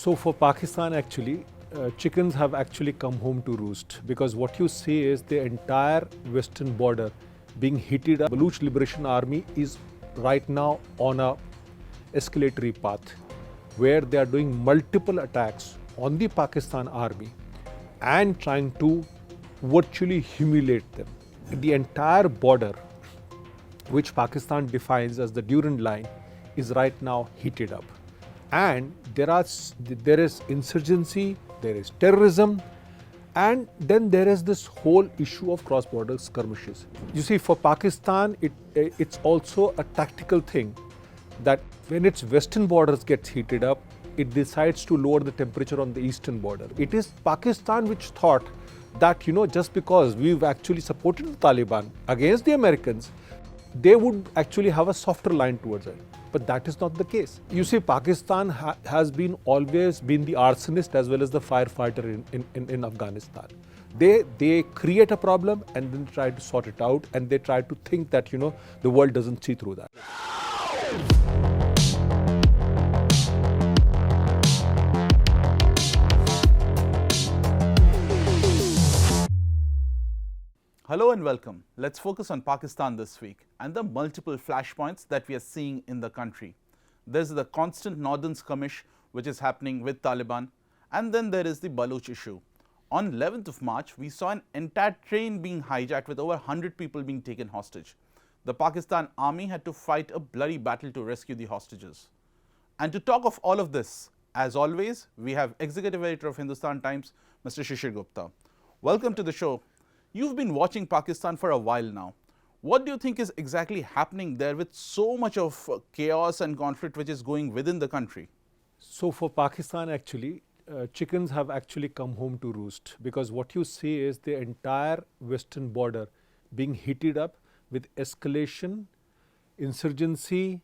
So for Pakistan actually, chickens have actually come home to roost, because what you see is the entire western border being heated up. Baloch Liberation Army is right now on a escalatory path where they are doing multiple attacks on the Pakistan army and trying to virtually humiliate them. The entire border, which Pakistan defines as the Durand line, is right now heated up. And there is insurgency, there is terrorism, and then there is this whole issue of cross-border skirmishes. You see, for Pakistan, it's also a tactical thing that when its western borders gets heated up, it decides to lower the temperature on the eastern border. It is Pakistan which thought that, just because we've actually supported the Taliban against the Americans, they would actually have a softer line towards it. But that is not the case. You see, Pakistan has always been the arsonist as well as the firefighter in Afghanistan. They create a problem and then try to sort it out, and they try to think that, the world doesn't see through that. Hello and welcome. Let's focus on Pakistan this week and the multiple flashpoints that we are seeing in the country. There's the constant northern skirmish which is happening with Taliban, and then there is the Baloch issue. On 11th of March, we saw an entire train being hijacked with over 100 people being taken hostage. The Pakistan army had to fight a bloody battle to rescue the hostages. And to talk of all of this, as always, we have Executive Editor of Hindustan Times, Mr. Shishir Gupta. Welcome to the show. You've been watching Pakistan for a while now. What do you think is exactly happening there with so much of chaos and conflict which is going within the country? So for Pakistan actually, chickens have actually come home to roost, because what you see is the entire western border being heated up with escalation, insurgency,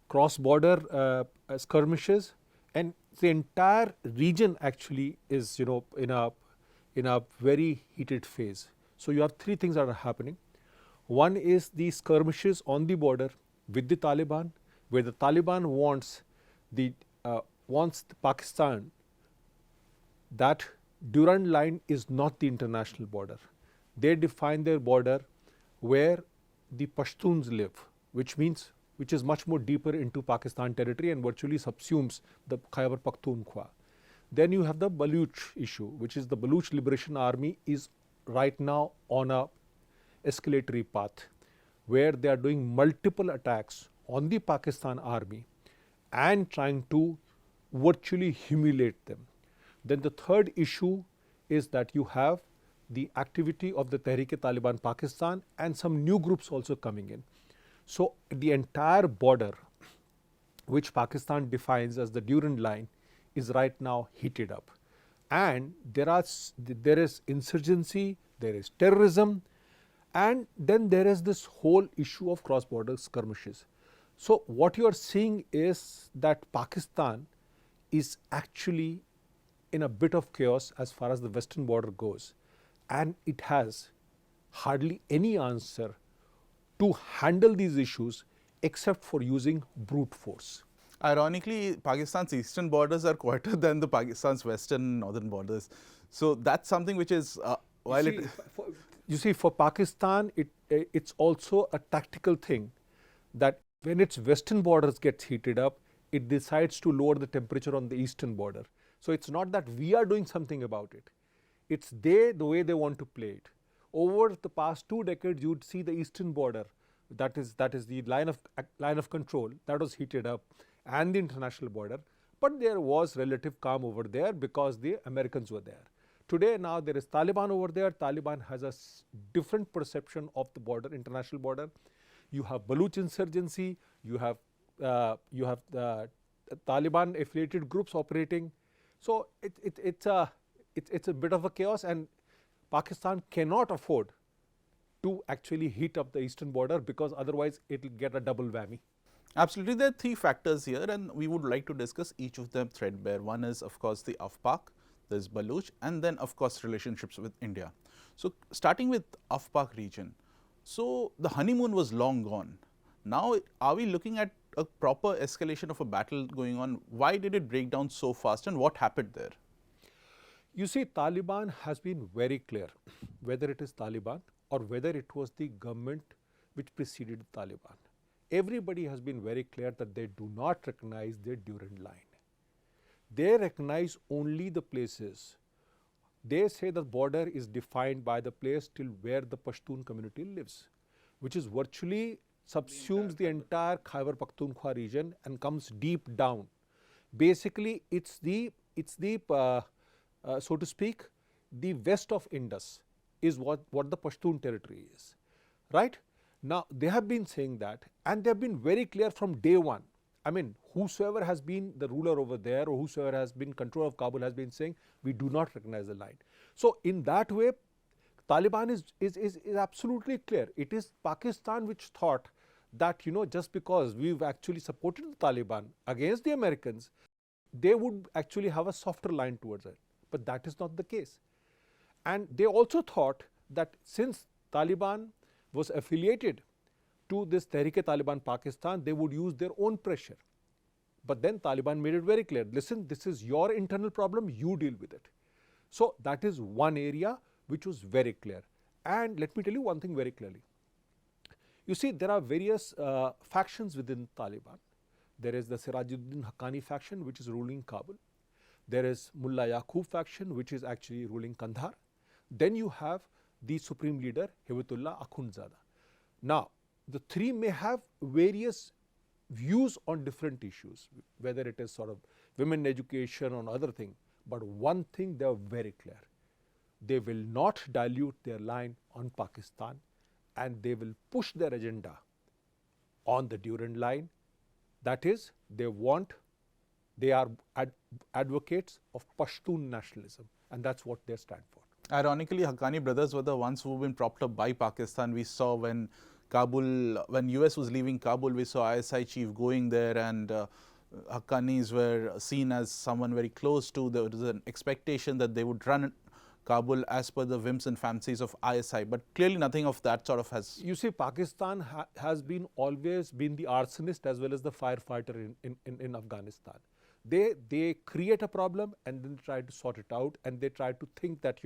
cross-border skirmishes, and the entire region actually is in a very heated phase. So you have three things that are happening. One is the skirmishes on the border with the Taliban, where the Taliban wants Pakistan that Durand line is not the international border. They define their border where the Pashtuns live, which is much more deeper into Pakistan territory and virtually subsumes the Khyber Pakhtunkhwa. Then you have the Baloch issue, which is the Baloch Liberation Army is right now on a escalatory path where they are doing multiple attacks on the Pakistan army and trying to virtually humiliate them. Then the third issue is that you have the activity of the Tehreek-e-Taliban Pakistan and some new groups also coming in. So the entire border, which Pakistan defines as the Durand line, is right now heated up. And there is insurgency, there is terrorism, and then there is this whole issue of cross-border skirmishes. So what you are seeing is that Pakistan is actually in a bit of chaos as far as the western border goes, and it has hardly any answer to handle these issues except for using brute force. Ironically, Pakistan's eastern borders are quieter than the Pakistan's western and northern borders. So that's something which is, you see, for Pakistan, it's also a tactical thing that when its western borders gets heated up, it decides to lower the temperature on the eastern border. So it's not that we are doing something about it. It's the way they want to play it. Over the past 2 decades, you'd see the eastern border, that is the line of control, that was heated up, and the international border, but there was relative calm over there because the Americans were there. Today now there is Taliban over there. Taliban has a different perception of the border, international border. You have Baloch insurgency, you have Taliban affiliated groups operating. So it's a bit of a chaos, and Pakistan cannot afford to actually heat up the eastern border, because otherwise it will get a double whammy. Absolutely. There are three factors here, and we would like to discuss each of them threadbare. One is, of course, the Afpak, there's Baloch, and then, of course, relationships with India. So starting with Afpak region. So the honeymoon was long gone. Now, are we looking at a proper escalation of a battle going on? Why did it break down so fast and what happened there? You see, Taliban has been very clear, whether it is Taliban or whether it was the government which preceded the Taliban. Everybody has been very clear that they do not recognize their Durand line. They recognize only the places. They say the border is defined by the place till where the Pashtun community lives, which is virtually subsumes the entire Khyber Pakhtunkhwa region and comes deep down. Basically, it's the so to speak, the west of Indus is what the Pashtun territory is, right? Now, they have been saying that, and they have been very clear from day one. I mean, whosoever has been the ruler over there or whosoever has been control of Kabul has been saying, we do not recognize the line. So, in that way, Taliban is absolutely clear. It is Pakistan which thought that, just because we've actually supported the Taliban against the Americans, they would actually have a softer line towards it. But that is not the case. And they also thought that since Taliban was affiliated to this Tehreek-e-Taliban Pakistan, they would use their own pressure. But then Taliban made it very clear, listen, this is your internal problem, you deal with it. So that is one area which was very clear. And let me tell you one thing very clearly. You see, there are various factions within Taliban. There is the Sirajuddin Haqqani faction, which is ruling Kabul. There is Mullah Yaqub faction, which is actually ruling Kandahar. Then you have the supreme leader, Hibatullah Akhundzada. Now, the three may have various views on different issues, whether it is sort of women education or other thing. But one thing they are very clear. They will not dilute their line on Pakistan, and they will push their agenda on the Durand line. That is, they are advocates of Pashtun nationalism, and that's what they stand for. Ironically, Haqqani brothers were the ones who have been propped up by Pakistan. We saw when US was leaving Kabul, we saw ISI chief going there, and Haqqanis were seen as someone very close to. There was an expectation that they would run Kabul as per the whims and fancies of ISI, but clearly nothing of that sort of has. You see, Pakistan has been always been the arsonist as well as the firefighter in Afghanistan. They create a problem and then try to sort it out, and they try to think that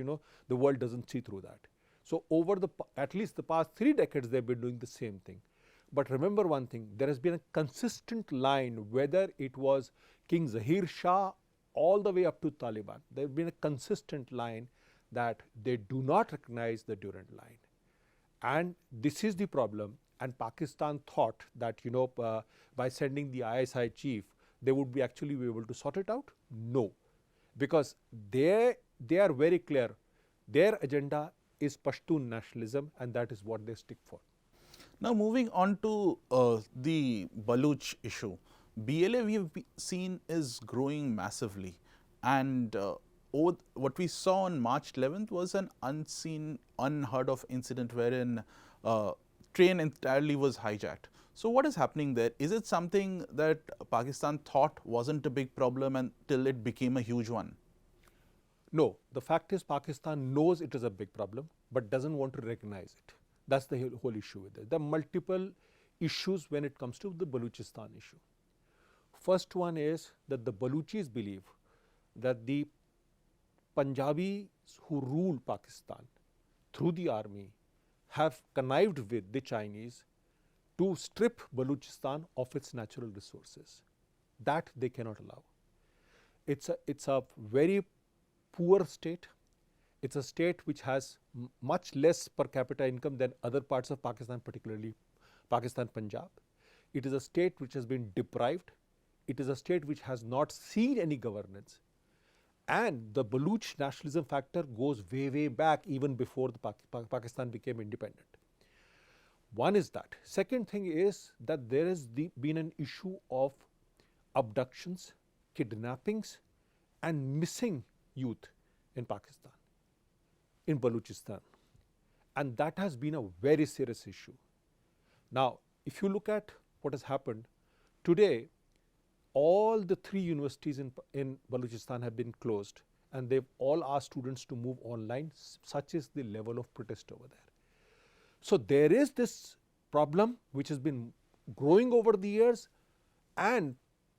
the world doesn't see through that. So over at least the past 3 decades, they've been doing the same thing. But remember one thing, there has been a consistent line, whether it was King Zahir Shah all the way up to Taliban. There has been a consistent line that they do not recognize the Durand line. And this is the problem. And Pakistan thought that, by sending the ISI chief, they would actually be able to sort it out. No, because they are very clear. Their agenda is Pashtun nationalism, and that is what they stick for. Now, moving on to the Baloch issue, BLA we have seen is growing massively, and what we saw on March 11th was an unseen, unheard of incident wherein train entirely was hijacked. So what is happening there? Is it something that Pakistan thought wasn't a big problem until it became a huge one? No, the fact is Pakistan knows it is a big problem, but doesn't want to recognize it. That's the whole issue with it. There are multiple issues when it comes to the Balochistan issue. First one is that the Balochis believe that the Punjabis who rule Pakistan through the army have connived with the Chinese to strip Balochistan of its natural resources. That they cannot allow. It's a very poor state. It's a state which has much less per capita income than other parts of Pakistan, particularly Pakistan, Punjab. It is a state which has been deprived. It is a state which has not seen any governance. And the Baloch nationalism factor goes way, way back, even before the Pakistan became independent. One is that. Second thing is that there has been an issue of abductions, kidnappings, and missing youth in Pakistan, in Balochistan. And that has been a very serious issue. Now, if you look at what has happened, today, all the 3 universities in Balochistan have been closed, and they've all asked students to move online. Such is the level of protest over there. So there is this problem which has been growing over the years, And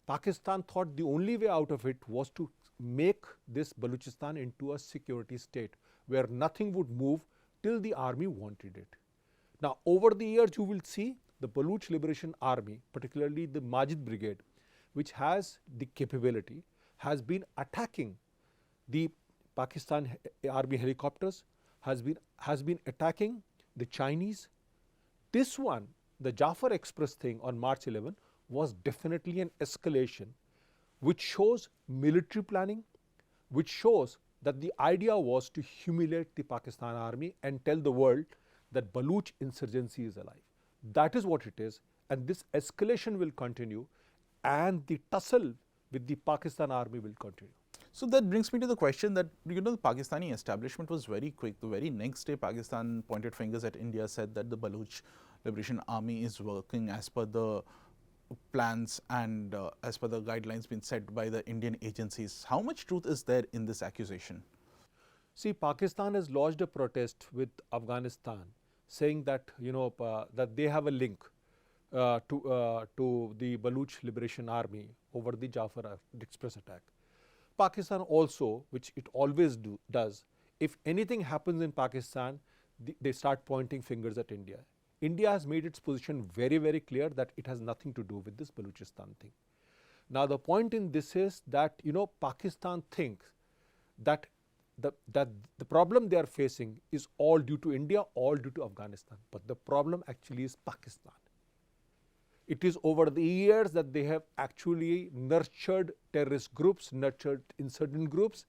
Pakistan thought the only way out of it was to make this Balochistan into a security state where nothing would move till the army wanted it. Now, over the years, you will see the Baloch Liberation Army, particularly the Majid Brigade, which has the capability, has been attacking the Pakistan army helicopters, has been attacking the Chinese. This one, the Jafar Express thing on March 11, was definitely an escalation, which shows military planning, which shows that the idea was to humiliate the Pakistan army and tell the world that Baloch insurgency is alive. That is what it is, and this escalation will continue, and the tussle with the Pakistan army will continue. So that brings me to the question that, the Pakistani establishment was very quick. The very next day, Pakistan pointed fingers at India, said that the Baloch Liberation Army is working as per the plans and as per the guidelines being set by the Indian agencies. How much truth is there in this accusation? See, Pakistan has lodged a protest with Afghanistan, saying that that they have a link to the Baloch Liberation Army over the Jafar Express attack. Pakistan also, which it always does, if anything happens in Pakistan, they start pointing fingers at India. India has made its position very, very clear that it has nothing to do with this Balochistan thing. Now, the point in this is that Pakistan thinks that the problem they are facing is all due to India, all due to Afghanistan. But the problem actually is Pakistan. It is over the years that they have actually nurtured terrorist groups, nurtured insurgent groups,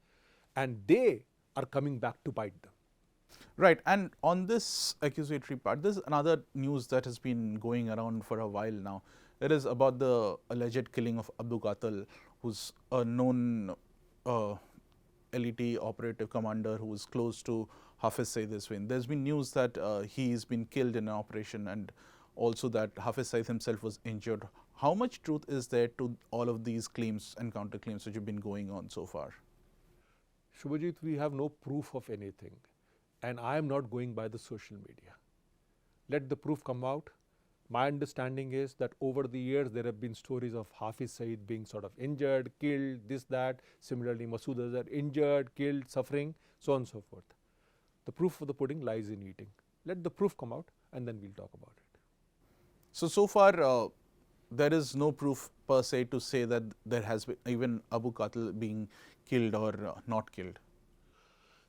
and they are coming back to bite them. Right, and on this accusatory part, there's another news that has been going around for a while now. It is about the alleged killing of Abdul Qatil, who's a known elite operative commander who was close to Hafiz Saeed Iswin. There's been news that he's been killed in an operation, and also that Hafiz Saeed himself was injured. How much truth is there to all of these claims and counterclaims which have been going on so far? Subhajit, we have no proof of anything, and I am not going by the social media. Let the proof come out. My understanding is that over the years there have been stories of Hafiz Saeed being sort of injured, killed, this, that. Similarly, Masood Azhar injured, killed, suffering, so on and so forth. The proof of the pudding lies in eating. Let the proof come out, and then we'll talk about it. So far, there is no proof per se to say that there has been even Abu Qatil being killed or not killed.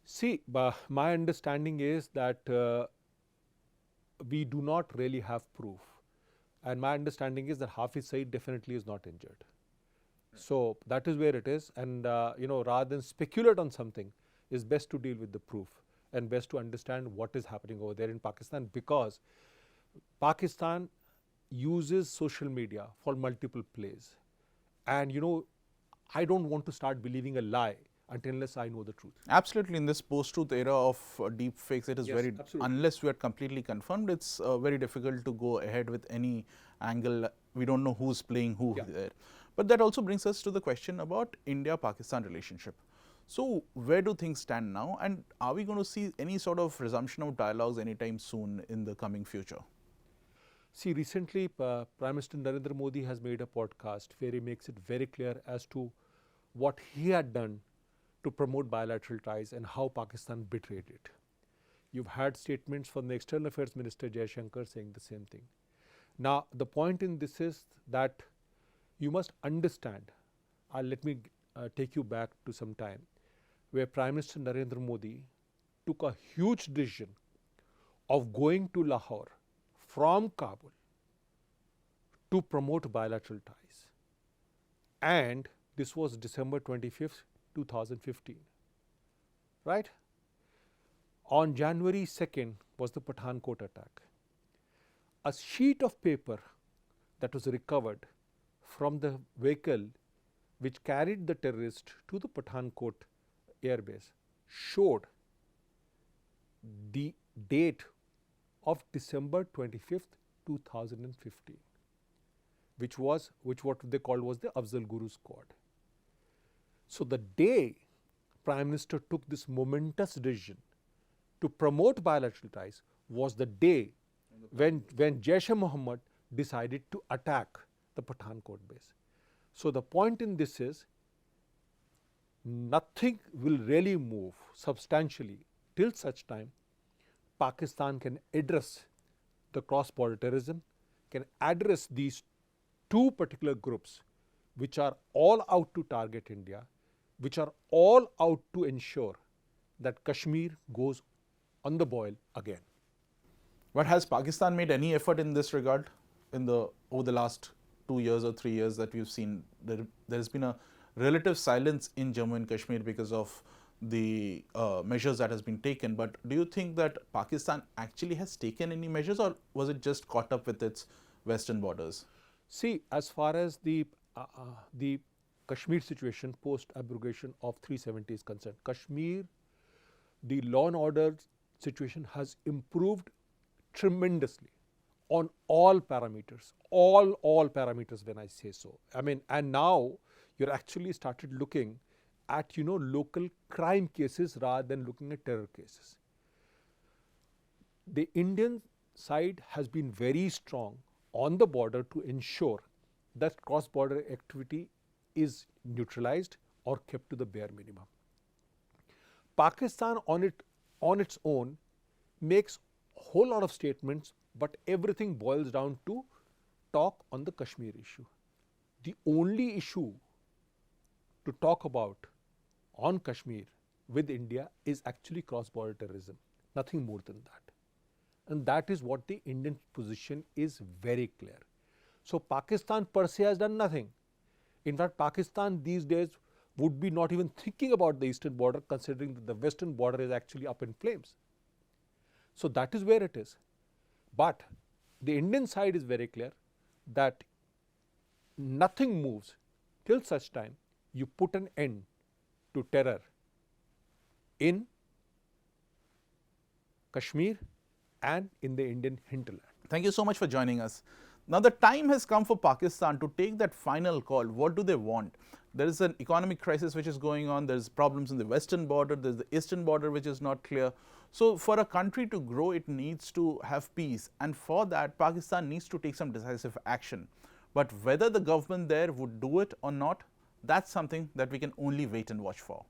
See, my understanding is that we do not really have proof. And my understanding is that Hafiz Saeed definitely is not injured. So that is where it is. And rather than speculate on something, it's best to deal with the proof and best to understand what is happening over there in Pakistan, because Pakistan uses social media for multiple plays. And I don't want to start believing a lie unless I know the truth. Absolutely. In this post-truth era of deep fakes, it is unless we are completely confirmed, it's very difficult to go ahead with any angle. We don't know who's playing who there. But that also brings us to the question about India-Pakistan relationship. So where do things stand now, and are we going to see any sort of resumption of dialogues anytime soon in the coming future? See, recently Prime Minister Narendra Modi has made a podcast where he makes it very clear as to what he had done to promote bilateral ties and how Pakistan betrayed it. You've had statements from the External Affairs Minister Jaishankar saying the same thing. Now, the point in this is that you must understand, let me take you back to some time where Prime Minister Narendra Modi took a huge decision of going to Lahore from Kabul to promote bilateral ties. And this was December 25th, 2015, right? On January 2nd was the Pathankot attack. A sheet of paper that was recovered from the vehicle which carried the terrorist to the Pathankot airbase showed the date of December 25th, 2015, which what they called was the Afzal Guru squad. So the day Prime Minister took this momentous decision to promote bilateral ties was the day when Jaish-e-Mohammed decided to attack the Pathankot base. So the point in this is nothing will really move substantially till such time Pakistan can address the cross-border terrorism, can address these two particular groups which are all out to target India, which are all out to ensure that Kashmir goes on the boil again. But has Pakistan made any effort in this regard over the last 2 years or 3 years that we've seen? There has been a relative silence in Jammu and Kashmir because of the measures that has been taken. But do you think that Pakistan actually has taken any measures, or was it just caught up with its western borders? See, as far as the Kashmir situation post abrogation of 370 is concerned, Kashmir, the law and order situation has improved tremendously on all parameters, all parameters when I say so. I mean, and now you're actually started looking at, local crime cases rather than looking at terror cases. The Indian side has been very strong on the border to ensure that cross-border activity is neutralized or kept to the bare minimum. Pakistan on its own makes a whole lot of statements, but everything boils down to talk on the Kashmir issue. The only issue to talk about on Kashmir with India is actually cross-border terrorism, nothing more than that. And that is what the Indian position is very clear. So Pakistan per se has done nothing. In fact, Pakistan these days would be not even thinking about the eastern border, considering that the western border is actually up in flames. So that is where it is. But the Indian side is very clear that nothing moves till such time you put an end to terror in Kashmir and in the Indian hinterland. Thank you so much for joining us. Now the time has come for Pakistan to take that final call. What do they want? There is an economic crisis which is going on. There's problems in the western border. There's the eastern border which is not clear. So for a country to grow, it needs to have peace. And for that, Pakistan needs to take some decisive action. But whether the government there would do it or not, that's something that we can only wait and watch for.